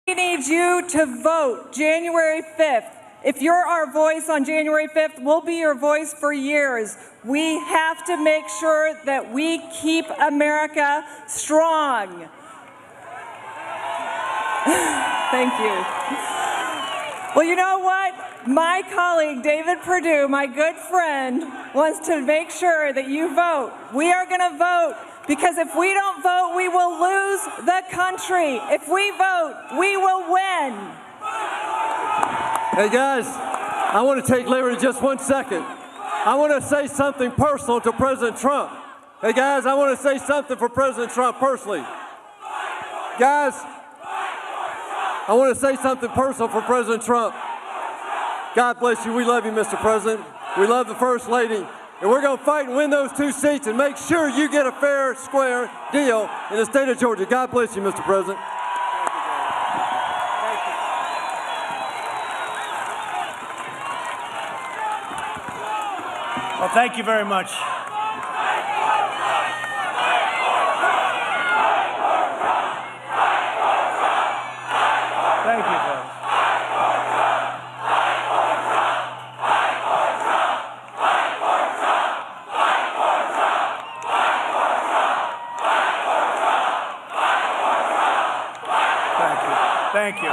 We need you to vote January 5th. If you're our voice on January 5th, we'll be your voice for years. We have to make sure that we keep America strong. Thank you. Well, you know what? My colleague, David Perdue, my good friend, wants to make sure that you vote. We are going to vote because if we don't vote, we will lose the country. If we vote, we will win. Hey guys, I want to take liberty just 1 second. I want to say something personal to President Trump. Hey guys, I want to say something for President Trump personally. Guys, I want to say something personal for President Trump. God bless you. We love you, Mr. President. We love the First Lady. And we're going to fight and win those 2 seats and make sure you get a fair, square deal in the state of Georgia. God bless you, Mr. President. Well, thank you very much. Thank you, folks. Thank you.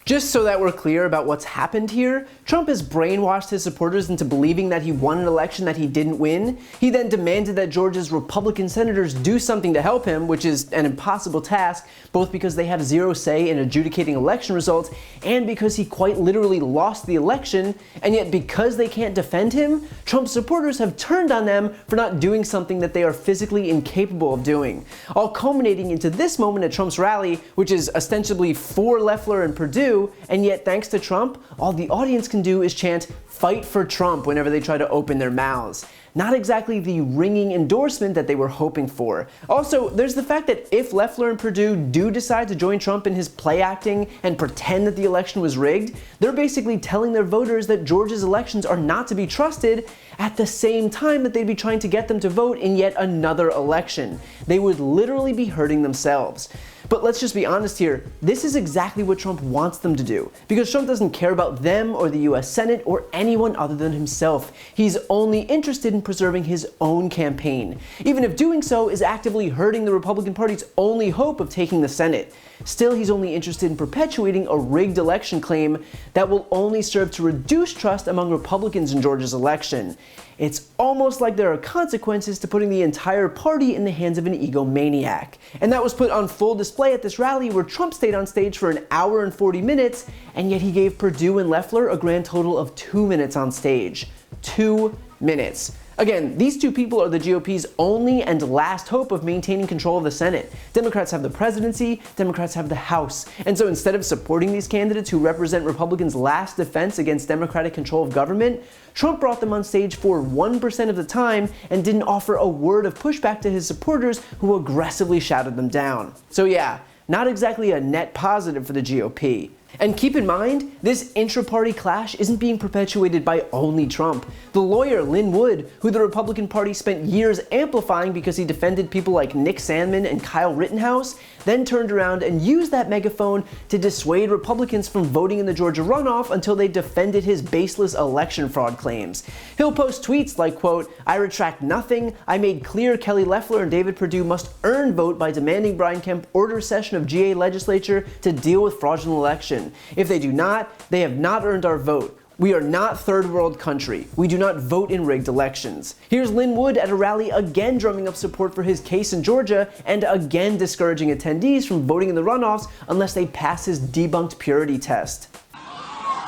Just so that we're clear about what's happened here, Trump has brainwashed his supporters into believing that he won an election that he didn't win. He then demanded that Georgia's Republican senators do something to help him, which is an impossible task, both because they have zero say in adjudicating election results and because he quite literally lost the election. And yet because they can't defend him, Trump's supporters have turned on them for not doing something that they are physically incapable of doing. All culminating into this moment at Trump's rally, which is ostensibly for Loeffler and Perdue, and yet thanks to Trump, all the audience can do is chant "Fight for Trump" whenever they try to open their mouths. Not exactly the ringing endorsement that they were hoping for. Also, there's the fact that if Loeffler and Perdue do decide to join Trump in his play acting and pretend that the election was rigged, they're basically telling their voters that Georgia's elections are not to be trusted at the same time that they'd be trying to get them to vote in yet another election. They would literally be hurting themselves. But let's just be honest here, this is exactly what Trump wants them to do, because Trump doesn't care about them or the US Senate or anyone other than himself. He's only interested in preserving his own campaign, even if doing so is actively hurting the Republican Party's only hope of taking the Senate. Still, he's only interested in perpetuating a rigged election claim that will only serve to reduce trust among Republicans in Georgia's election. It's almost like there are consequences to putting the entire party in the hands of an egomaniac. And that was put on full display at this rally where Trump stayed on stage for an hour and 40 minutes, and yet he gave Perdue and Loeffler a grand total of 2 minutes on stage. 2 minutes. Again, these two people are the GOP's only and last hope of maintaining control of the Senate. Democrats have the presidency, Democrats have the House. And so instead of supporting these candidates who represent Republicans' last defense against Democratic control of government, Trump brought them on stage for 1% of the time and didn't offer a word of pushback to his supporters who aggressively shouted them down. So yeah, not exactly a net positive for the GOP. And keep in mind, this intra-party clash isn't being perpetuated by only Trump. The lawyer Lin Wood, who the Republican Party spent years amplifying because he defended people like Nick Sandmann and Kyle Rittenhouse, then turned around and used that megaphone to dissuade Republicans from voting in the Georgia runoff until they defended his baseless election fraud claims. He'll post tweets like, quote, "I retract nothing. I made clear Kelly Loeffler and David Perdue must earn vote by demanding Brian Kemp order session of GA legislature to deal with fraudulent election. If they do not, they have not earned our vote. We are not third world country. We do not vote in rigged elections." Here's Lin Wood at a rally again drumming up support for his case in Georgia and again discouraging attendees from voting in the runoffs unless they pass his debunked purity test.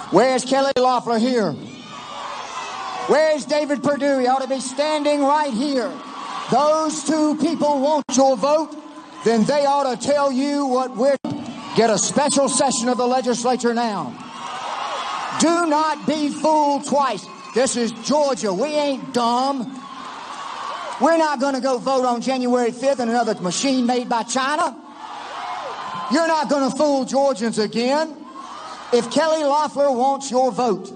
Where's Kelly Loeffler here? Where's David Perdue? He ought to be standing right here. Those two people want your vote, then they ought to tell you what we're... Get a special session of the legislature now. Do not be fooled twice. This is Georgia. We ain't dumb. We're not going to go vote on January 5th in another machine made by China. You're not going to fool Georgians again. If Kelly Loeffler wants your vote,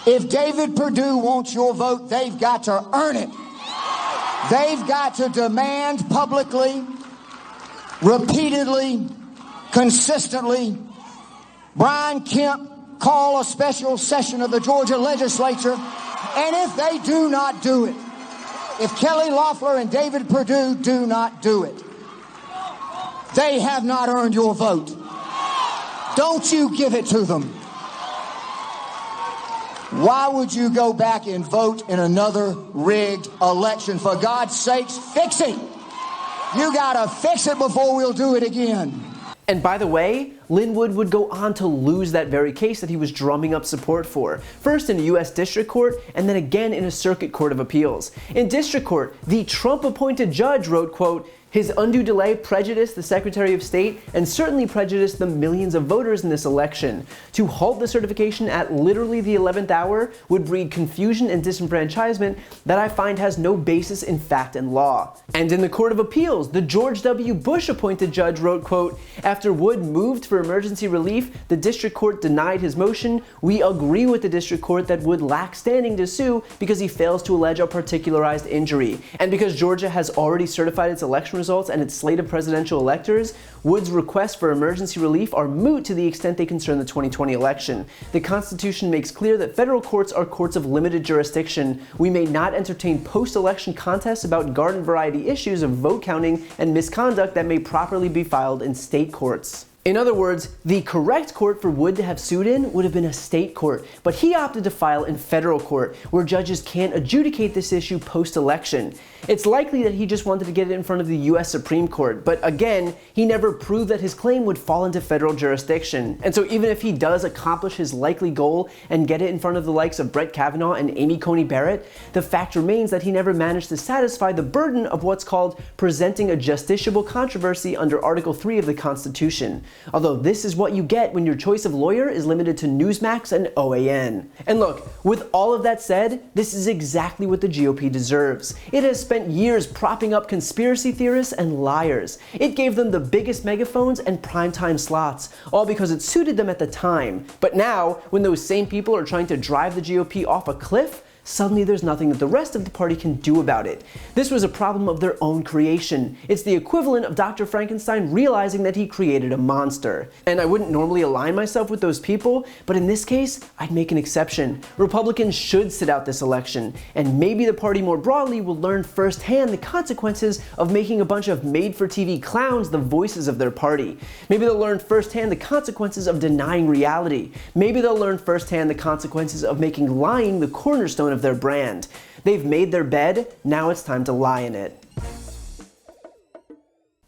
if David Perdue wants your vote, they've got to earn it. They've got to demand publicly, repeatedly, consistently, Brian Kemp call a special session of the Georgia legislature, and if they do not do it, if Kelly Loeffler and David Perdue do not do it, they have not earned your vote. Don't you give it to them. Why would you go back and vote in another rigged election? For God's sakes, fix it. You gotta fix it before we'll do it again. And by the way, Lin Wood would go on to lose that very case that he was drumming up support for, first in a U.S. District Court and then again in a Circuit Court of Appeals. In District Court, the Trump-appointed judge wrote, quote, "His undue delay prejudiced the Secretary of State and certainly prejudiced the millions of voters in this election. To halt the certification at literally the 11th hour would breed confusion and disenfranchisement that I find has no basis in fact and law." And in the Court of Appeals, the George W. Bush-appointed judge wrote, quote, "After Wood moved for emergency relief, the District Court denied his motion. We agree with the District Court that Wood lacks standing to sue because he fails to allege a particularized injury. And because Georgia has already certified its election results and its slate of presidential electors, Wood's requests for emergency relief are moot to the extent they concern the 2020 election. The Constitution makes clear that federal courts are courts of limited jurisdiction. We may not entertain post-election contests about garden variety issues of vote counting and misconduct that may properly be filed in state courts." In other words, the correct court for Wood to have sued in would have been a state court, but he opted to file in federal court, where judges can't adjudicate this issue post-election. It's likely that he just wanted to get it in front of the U.S. Supreme Court, but again, he never proved that his claim would fall into federal jurisdiction. And so even if he does accomplish his likely goal and get it in front of the likes of Brett Kavanaugh and Amy Coney Barrett, the fact remains that he never managed to satisfy the burden of what's called presenting a justiciable controversy under Article 3 of the Constitution. Although this is what you get when your choice of lawyer is limited to Newsmax and OAN. And look, with all of that said, this is exactly what the GOP deserves. It has spent years propping up conspiracy theorists and liars. It gave them the biggest megaphones and primetime slots, all because it suited them at the time. But now, when those same people are trying to drive the GOP off a cliff, suddenly there's nothing that the rest of the party can do about it. This was a problem of their own creation. It's the equivalent of Dr. Frankenstein realizing that he created a monster. And I wouldn't normally align myself with those people, but in this case, I'd make an exception. Republicans should sit out this election, and maybe the party more broadly will learn firsthand the consequences of making a bunch of made-for-TV clowns the voices of their party. Maybe they'll learn firsthand the consequences of denying reality. Maybe they'll learn firsthand the consequences of making lying the cornerstone of their brand. They've made their bed, now it's time to lie in it.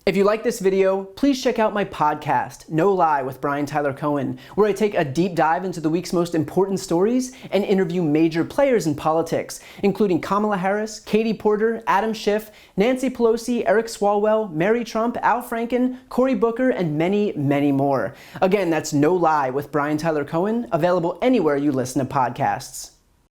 If you like this video, please check out my podcast, No Lie with Brian Tyler Cohen, where I take a deep dive into the week's most important stories and interview major players in politics, including Kamala Harris, Katie Porter, Adam Schiff, Nancy Pelosi, Eric Swalwell, Mary Trump, Al Franken, Cory Booker, and many, many more. Again, that's No Lie with Brian Tyler Cohen, available anywhere you listen to podcasts.